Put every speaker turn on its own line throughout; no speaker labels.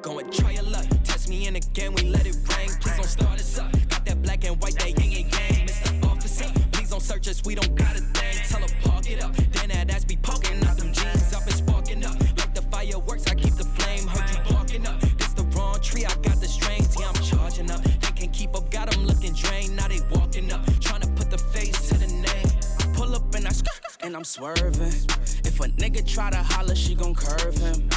Go and try your luck, test me in again, we let it rain. Please don't start us up, got that black and white, that yin and yang. Mr. Officer, please don't search us, we don't got a thing. Tell her park it up, then that ass be poking out them jeans. I've been sparking up, like the fireworks, I keep the flame. Heard you barking up, this the wrong tree, I got the strings. Yeah, I'm charging up, they can't keep up, got them looking drained. Now they walking up, trying to put the face to the name. I pull up and I and I'm swerving. If a nigga try to holler, she gon' curve him.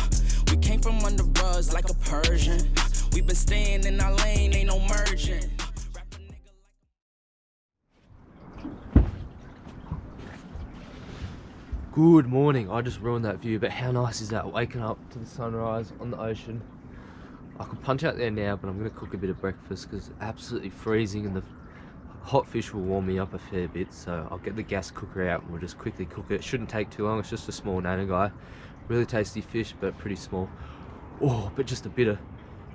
We came from under rugs like a Persian. We been staying in our lane, ain't no merging.
Good morning. I just ruined that view, but how nice is that? Waking up to the sunrise on the ocean. I could punch out there now, but I'm going to cook a bit of breakfast because it's absolutely freezing and the hot fish will warm me up a fair bit. So I'll get the gas cooker out and we'll just quickly cook it. It shouldn't take too long. It's just a small nana guy. Really tasty fish, but pretty small. Oh, but just a bit of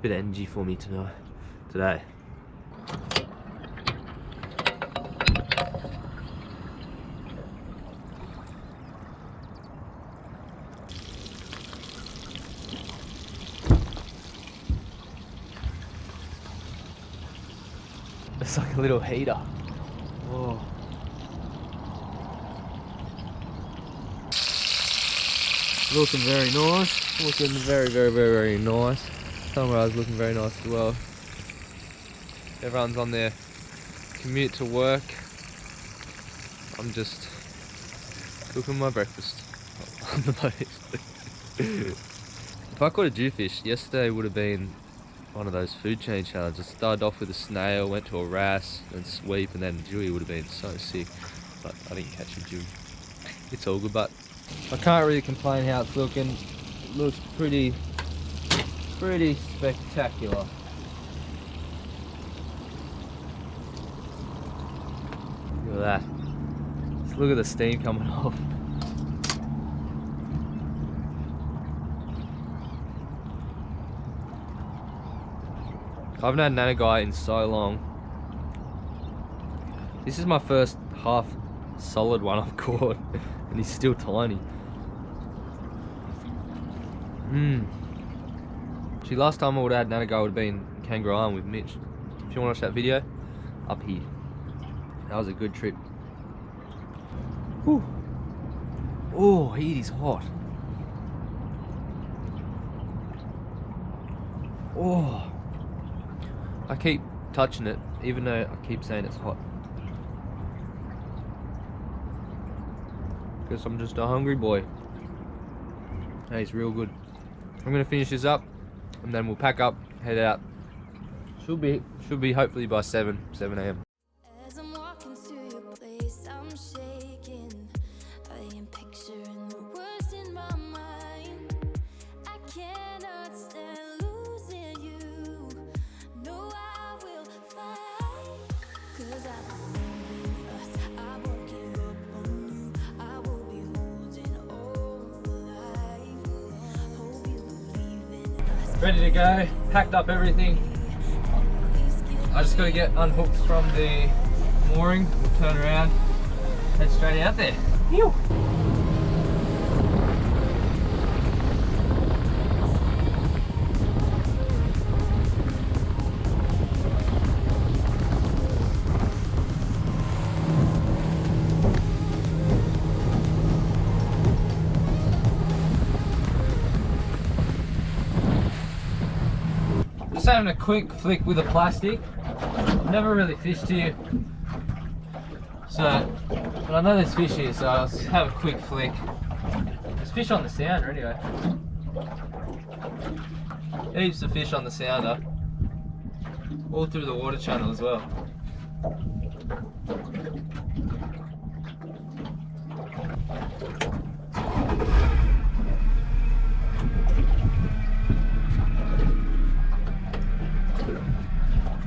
energy for me today. It's like a little heater. Oh. Looking very nice. Looking very nice. Sunrise looking very nice as well. Everyone's on their commute to work. I'm just cooking my breakfast on the boat. If I caught a jewfish, yesterday would have been one of those food chain challenges. Started off with a snail, went to a wrasse, then sweep, and then a jewie would have been so sick. But I didn't catch a jewie. It's all good, but I can't really complain how it's looking. It looks pretty spectacular. Look at that. Just look at the steam coming off. I haven't had nana guy in so long. This is my first half solid one I've caught, and he's still tiny. See, last time I would have had nana guy would have been Kangaroo Island with Mitch. If you want to watch that video, up here. That was a good trip. Whew. Oh, heat is hot. Oh. I keep touching it, even though I keep saying it's hot. Guess I'm just a hungry boy. Hey, it's real good. I'm gonna finish this up, and then we'll pack up, head out. Should be hopefully by 7 a.m.
As I'm walking to your place, I'm shaking. I am picturing the worst in my mind. I cannot stand losing you. No, I will fight. 'Cause I believe in us. I won't give up on you. I will be holding on for life. Hope you believe in us.
Ready to go, packed up everything. I just got to get unhooked from the mooring, we'll turn around, head straight out there. Ew. Just having a quick flick with a plastic. I've never really fished here, but I know there's fish here, so I'll just have a quick flick. There's fish on the sounder anyway. Heaps of fish on the sounder, all through the water channel as well.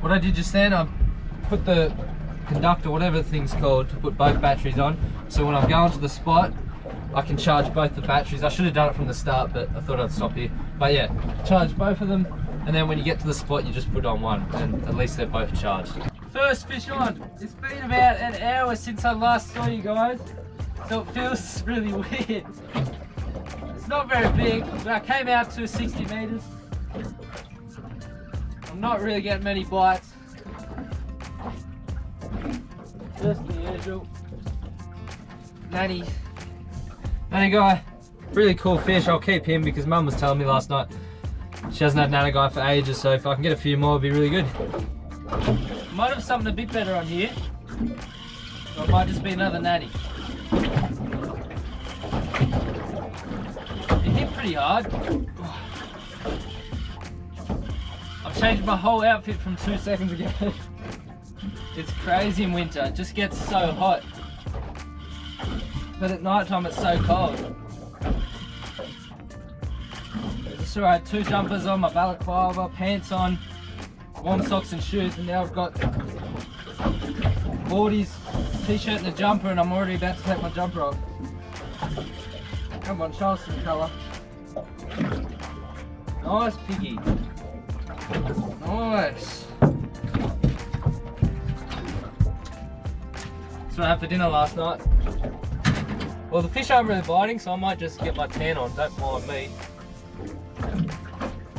What I did just then, I put the conductor, whatever the thing's called, to put both batteries on. So when I'm going to the spot, I can charge both the batteries. I should have done it from the start, but I thought I'd stop here. But yeah, charge both of them, and then when you get to the spot, you just put on one, and at least they're both charged. First fish on. It's been about an hour since I last saw you guys, so it feels really weird. It's not very big, but I came out to 60 meters. I'm not really getting many bites. Just the usual. Nanny guy, really cool fish. I'll keep him because Mum was telling me last night she hasn't had nanny guy for ages, so if I can get a few more, it'd be really good. Might have something a bit better on here, or it might just be another nanny. It hit pretty hard. I've changed my whole outfit from 2 seconds ago. It's crazy in winter, it just gets so hot. But at night time it's so cold. So I had 2 jumpers on, my balaclava, pants on, warm socks and shoes, and now I've got boardies, t-shirt and a jumper, and I'm already about to take my jumper off. Come on, show us some colour. Nice piggy. Nice. That's what I had for dinner last night. Well, the fish aren't really biting, so I might just get my tan on, don't mind me.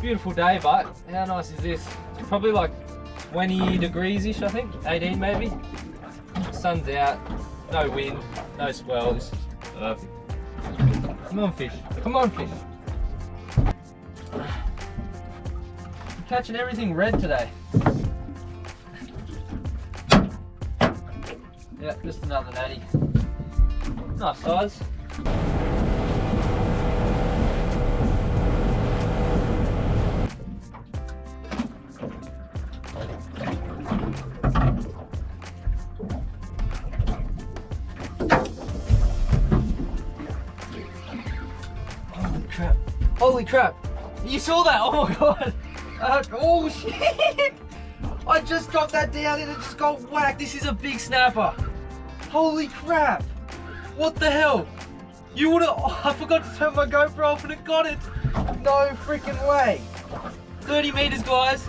Beautiful day, but how nice is this? It's probably like 20 degrees-ish, I think, 18 maybe. Sun's out, no wind, no swell, this is perfect. Come on fish, come on fish. I'm catching everything red today. Yeah, just another natty. Nice size. Holy crap! You saw that? Oh my god! Oh shit! I just got that down and it just got whacked. This is a big snapper. Holy crap! What the hell? You would've... Oh, I forgot to turn my GoPro off and it got it. No freaking way. 30 meters, guys.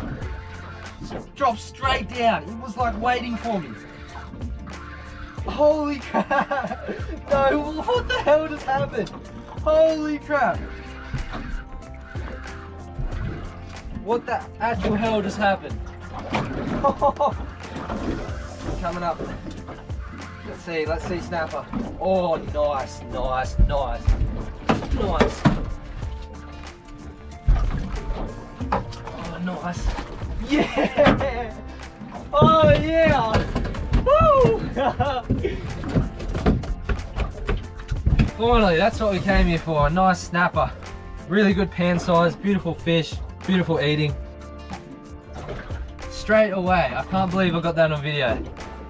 Dropped straight down. It was like waiting for me. Holy crap! No, what the hell just happened? Holy crap! What the actual hell just happened? Coming up. Let's see snapper. Oh, nice, nice, nice. Nice. Oh, nice. Yeah! Oh, yeah! Woo! Finally, that's what we came here for, a nice snapper. Really good pan size, beautiful fish, beautiful eating. Straight away, I can't believe I got that on video.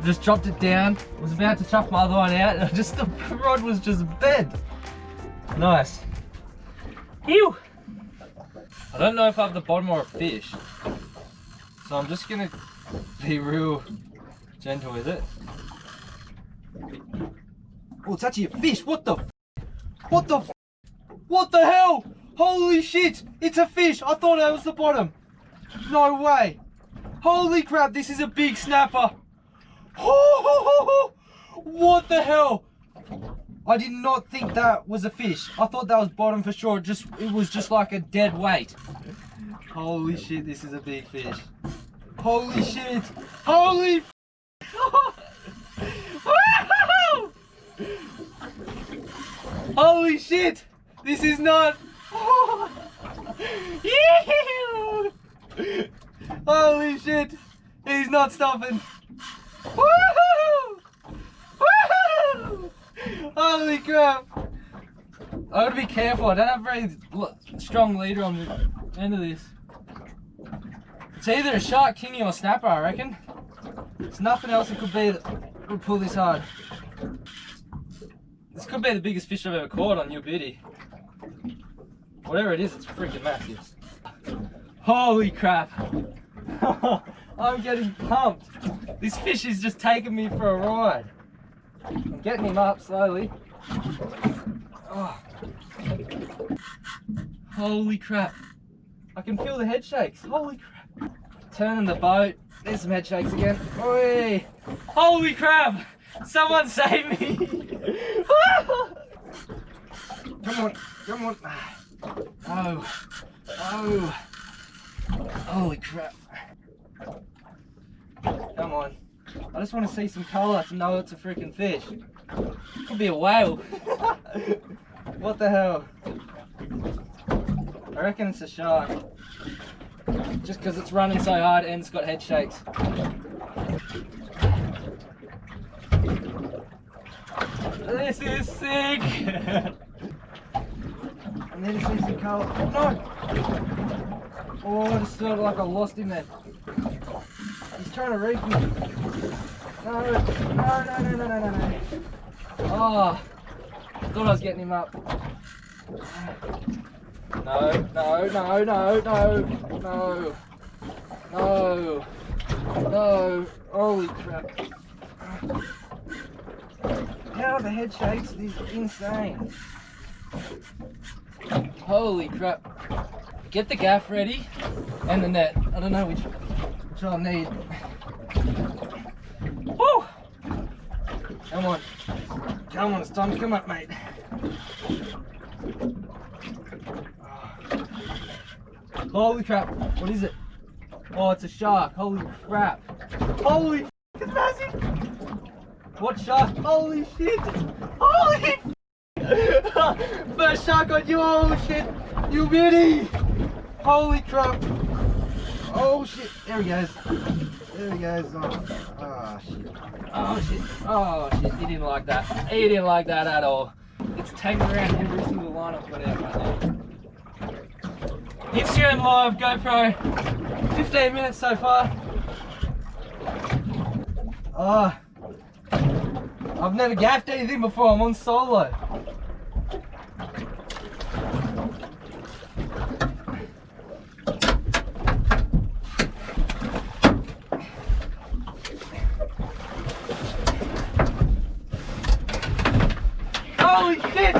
Just dropped it down, was about to chuck my other one out, and just the rod was just bent. Nice. Ew! I don't know if I have the bottom or a fish, so I'm just gonna be real gentle with it. Oh, it's actually a fish. What the? What the? What the hell? Holy shit! It's a fish. I thought that was the bottom. No way. Holy crap! This is a big snapper. What the hell? I did not think that was a fish. I thought that was bottom for sure. It was just like a dead weight. Holy shit! This is a big fish. Holy shit! Holy! Holy shit! This is not... Holy shit! He's not stopping! Holy crap! I gotta be careful, I don't have a very strong leader on the end of this. It's either a shark, kingy or snapper, I reckon. There's nothing else it could be that would pull this hard. This could be the biggest fish I've ever caught on New Beauty. Whatever it is, it's freaking massive. Holy crap. I'm getting pumped. This fish is just taking me for a ride. I'm getting him up slowly. Oh. Holy crap. I can feel the head shakes. Holy crap. Turning the boat. There's some head shakes again. Oi. Holy crap. Someone save me.
Come on, come on. Oh, oh. Holy crap. Come on. I just want to see some colour to know it's a freaking fish. Could be a whale. What the hell? I reckon it's a shark. Just because it's running so hard and it's got head shakes. This is sick! I need to see some colour. Oh no! Oh, I just felt like I lost him there. He's trying to reef me. No, no, no, no, no, no, no. Oh, I thought I was getting him up. No, no, no, no, no, no, no, no. Holy crap. How the head shakes is insane. Holy crap. Get the gaff ready and the net. I don't know which I'll need. Woo! Come on. Come on, it's time to come up, mate. Holy crap. What is it? Oh, it's a shark. Holy crap. Holy f***, it's massive. What shark? Holy shit. Holy f***. First shark on you. Oh shit. You beauty. Holy crap. Oh shit. There he goes. There he goes. Oh shit. Oh shit. Oh shit. He didn't like that. He didn't like that at all. It's tagging around every single line I've got out right now. Instagram live, GoPro. 15 minutes so far. Oh, I've never gaffed anything before. I'm on solo. Holy shit!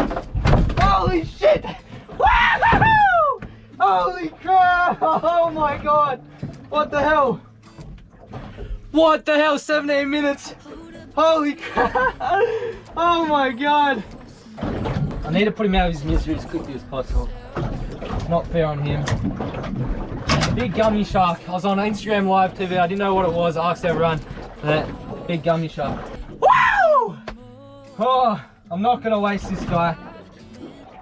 Holy shit! Woo-hoo-hoo! Holy crap! Oh my god! What the hell? What the hell? 17 minutes! Holy crap! Oh my god! I need to put him out of his misery as quickly as possible. It's not fair on him. Big gummy shark. I was on Instagram Live TV. I didn't know what it was. I asked everyone for that big gummy shark. Woo! Oh, I'm not gonna waste this guy.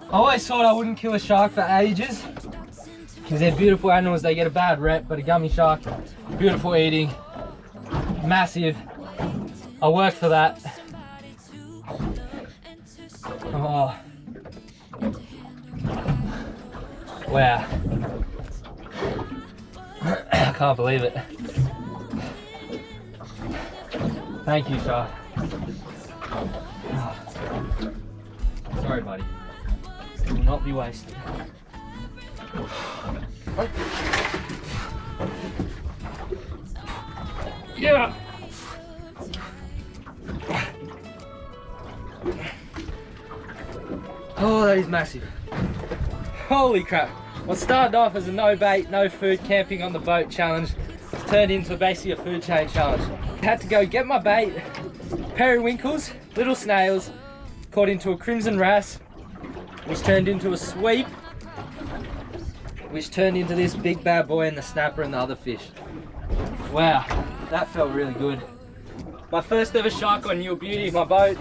I always thought I wouldn't kill a shark for ages because they're beautiful animals. They get a bad rep, but a gummy shark, beautiful eating, massive. I worked for that. Oh. Wow. I can't believe it. Thank you, shark. Sorry, buddy. It will not be wasted. Yeah. Oh, that is massive. Holy crap. What started off as a no bait, no food, camping on the boat challenge, it's turned into basically a food chain challenge. I had to go get my bait, periwinkles, little snails, caught into a crimson wrasse, which turned into a sweep, which turned into this big bad boy and the snapper and the other fish. Wow, that felt really good. My first ever shark on Your Beauty, my boat.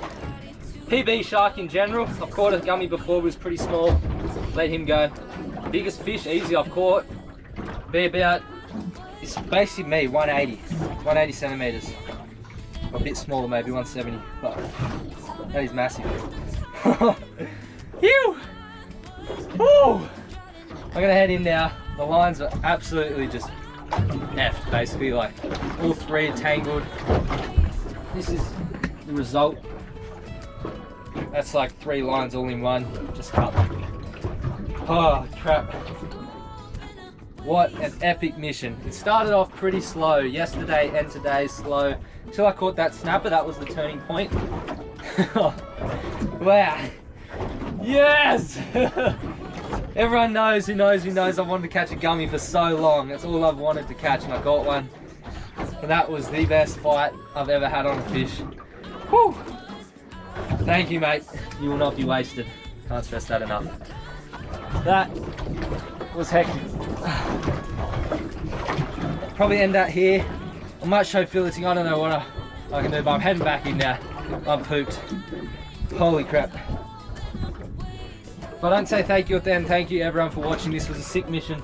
PB shark in general. I've caught a gummy before, but it was pretty small. Let him go. Biggest fish easy I've caught. Be about, it's basically me, 180 centimeters. A bit smaller, maybe 170, but that is massive. Phew! Woo! I'm gonna head in now. The lines are absolutely just effed, basically, like all three tangled. This is the result. That's like 3 lines all in one, just cut. Oh crap. What an epic mission. It started off pretty slow. Yesterday and today slow. Until I caught that snapper, that was the turning point. Wow. Yes! Everyone knows who knows I've wanted to catch a gummy for so long. That's all I've wanted to catch, and I got one. And that was the best fight I've ever had on a fish. Whew. Thank you, mate. You will not be wasted. Can't stress that enough. That was hectic. Probably end that here. I might show filleting. I don't know what I can do, but I'm heading back in now. I'm pooped. Holy crap. If I don't say thank you at the end, thank you everyone for watching. This was a sick mission.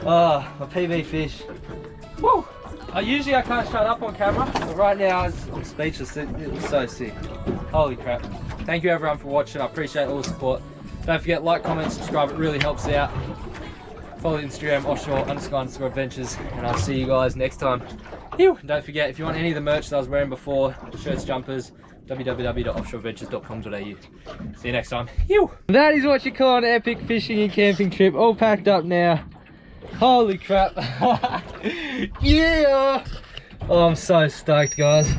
Oh, my PB fish. Woo! Usually I can't shut up on camera, but right now I'm speechless. It was so sick. Holy crap. Thank you everyone for watching. I appreciate all the support. Don't forget, like, comment, subscribe. It really helps out. Follow Instagram, offshore__adventures, and I'll see you guys next time. Ew. Don't forget, if you want any of the merch that I was wearing before, shirts, jumpers, www.offshoreadventures.com.au. See you next time. Ew. That is what you call an epic fishing and camping trip. All packed up now. Holy crap. Yeah. Oh, I'm so stoked, guys.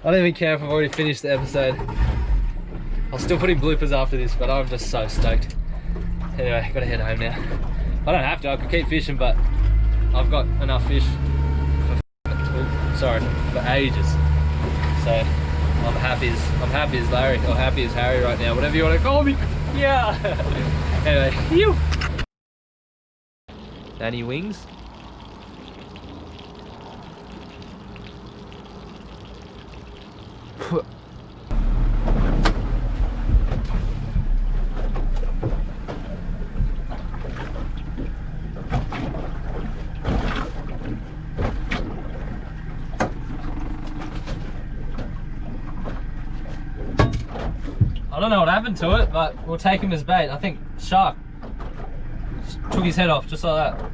I don't even care if I've already finished the episode. I'll still put in bloopers after this, but I'm just so stoked. Anyway, gotta head home now. I don't have to, I could keep fishing, but I've got enough fish for ages. So I'm happy as Larry, or happy as Harry right now, whatever you want to call me. Yeah. Anyway, phew. Any wings? I don't know what happened to it, but we'll take him as bait. I think shark just took his head off, just like that.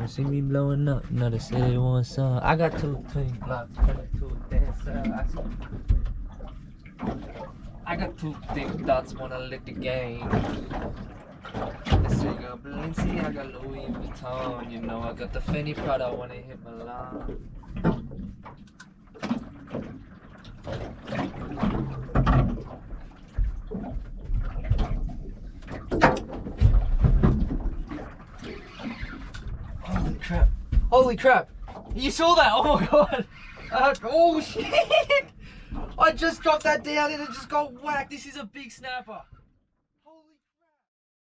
See me blowing up, now they say they want some. I got 2 twin blocks, to dance. I got 2 thick dots, wanna lick the game. They say got Balenciaga, Louis Vuitton, you know I got the Fendi Prada, wanna hit Milan. Holy crap. Holy crap. You saw that? Oh my god. Oh shit. I just dropped that down and it just got whacked. This is a big snapper.